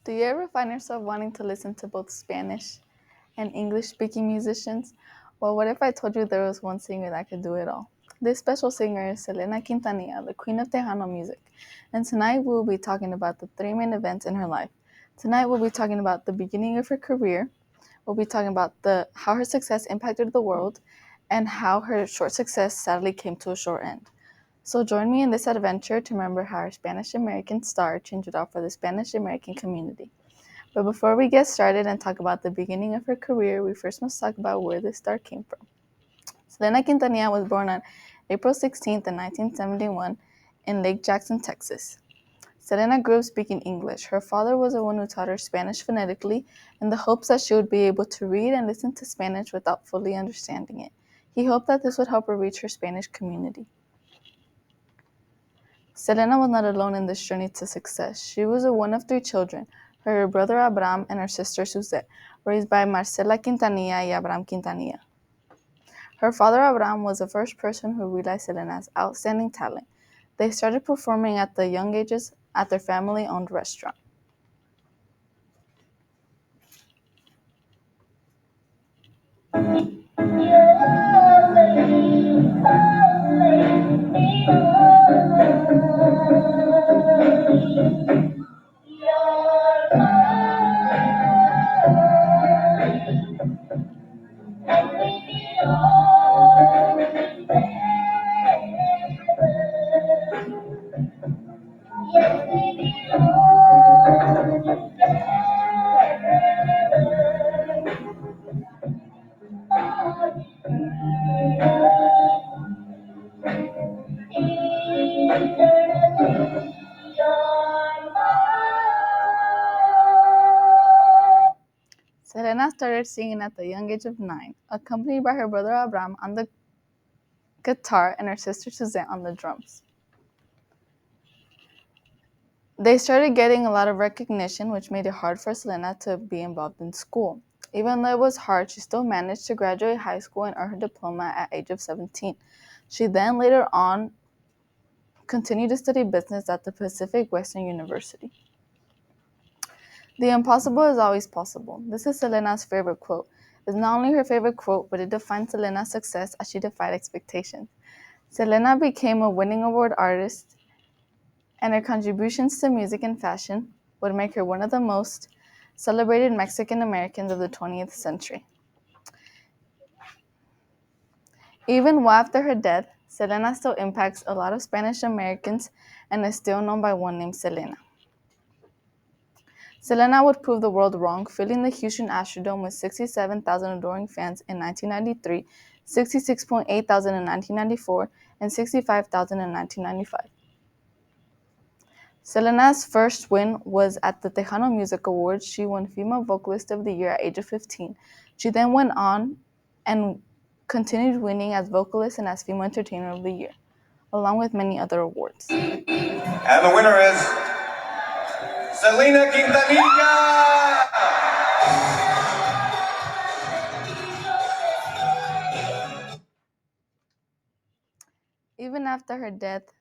Do you ever find yourself wanting to listen to both Spanish and English-speaking musicians? Well, what if I told you there was one singer that could do it all? This special singer is Selena Quintanilla, the queen of Tejano music. And tonight we'll be talking about the three main events in her life. Tonight we'll be talking about the beginning of her career. We'll be talking about how her success impacted the world and how her short success sadly came to a short end. So join me in this adventure to remember how our Spanish American star changed it all for the Spanish American community. But before we get started and talk about the beginning of her career, we first must talk about where this star came from. Selena Quintanilla was born on April 16th in 1971 in Lake Jackson, Texas. Selena grew up speaking English. Her father was the one who taught her Spanish phonetically in the hopes that she would be able to read and listen to Spanish without fully understanding it. He hoped that this would help her reach her Spanish community. Selena was not alone in this journey to success. She was one of three children, her brother Abraham and her sister Suzette, raised by Marcela Quintanilla y Abraham Quintanilla. Her father Abraham was the first person who realized Selena's outstanding talent. They started performing at the young ages at their family-owned restaurant. Selena started singing at the young age of 9, accompanied by her brother Abraham on the guitar and her sister Suzette on the drums. They started getting a lot of recognition, which made it hard for Selena to be involved in school. Even though it was hard, she still managed to graduate high school and earn her diploma at age of 17. She then later on continued to study business at the Pacific Western University. The impossible is always possible. This is Selena's favorite quote. It's not only her favorite quote, but it defines Selena's success as she defied expectations. Selena became a winning award artist, and her contributions to music and fashion would make her one of the most celebrated Mexican Americans of the 20th century. Even after her death, Selena still impacts a lot of Spanish Americans and is still known by one named Selena. Selena would prove the world wrong, filling the Houston Astrodome with 67,000 adoring fans in 1993, 66.8 thousand in 1994, and 65,000 in 1995. Selena's first win was at the Tejano Music Awards. She won Female Vocalist of the Year at age of 15. She then went on and continued winning as vocalist and as Female Entertainer of the Year, along with many other awards. And the winner is Selena Quintanilla! Even after her death,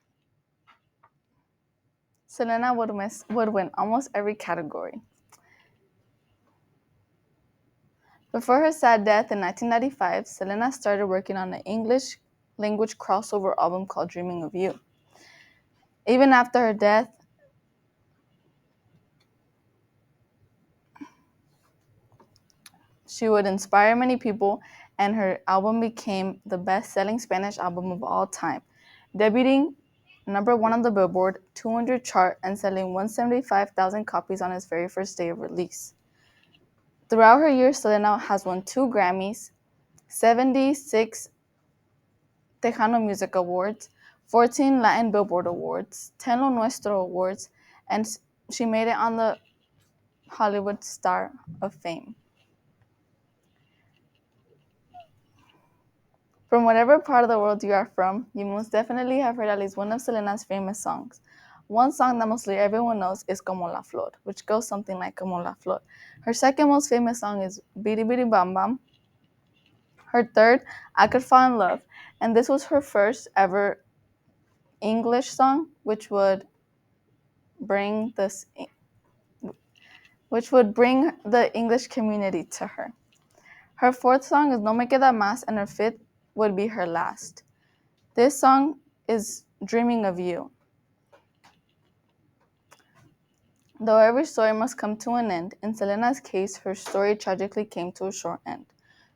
Selena would win almost every category. Before her sad death in 1995, Selena started working on an English language crossover album called Dreaming of You. Even after her death, she would inspire many people, and her album became the best-selling Spanish album of all time, debuting #1 on the Billboard 200 chart and selling 175,000 copies on its very first day of release. Throughout her years, Selena has won 2 Grammys, 76 Tejano Music Awards, 14 Latin Billboard Awards, 10 Lo Nuestro Awards, and she made it on the Hollywood Star of Fame. From whatever part of the world you are from, you most definitely have heard at least one of Selena's famous songs. One song that mostly everyone knows is Como la Flor, which goes something like Como la Flor. Her second most famous song is Bidi Bidi Bam Bam. Her third, I Could Fall in Love, and this was her first ever English song, which would bring this which would bring the English community to her. Her fourth song is No Me Queda Más, and her fifth would be her last. This song is Dreaming of You. Though every story must come to an end, in Selena's case, her story tragically came to a short end.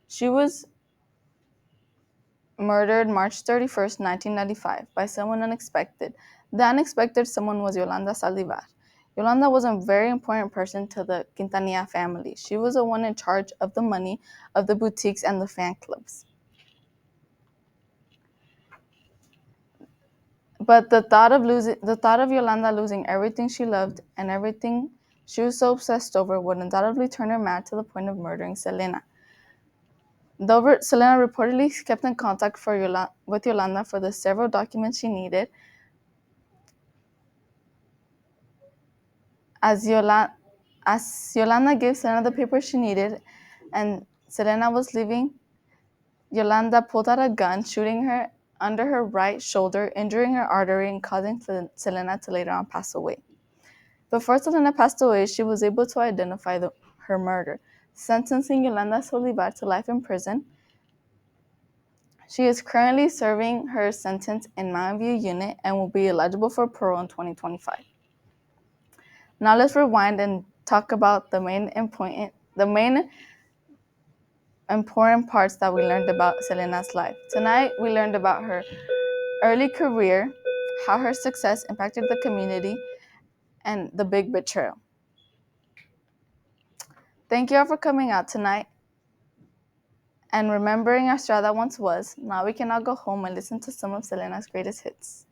She was murdered March 31st, 1995, by someone unexpected. The unexpected someone was Yolanda Saldivar. Yolanda was a very important person to the Quintanilla family. She was the one in charge of the money, of the boutiques, and the fan clubs. But the thought of Yolanda losing everything she loved and everything she was so obsessed over would undoubtedly turn her mad to the point of murdering Selena. Though Selena reportedly kept in contact with Yolanda for the several documents she needed, as Yolanda gave Selena the papers she needed and Selena was leaving, Yolanda pulled out a gun, shooting her under her right shoulder, injuring her artery, and causing Selena to later on pass away. Before Selena passed away, she was able to identify her murder, sentencing Yolanda Solivar to life in prison. She is currently serving her sentence in Mountain View Unit and will be eligible for parole in 2025. Now let's rewind and talk about the main important parts that we learned about Selena's life. Tonight, we learned about her early career, how her success impacted the community, and the big betrayal. Thank you all for coming out tonight and remembering our Estrada once was. Now we can all go home and listen to some of Selena's greatest hits.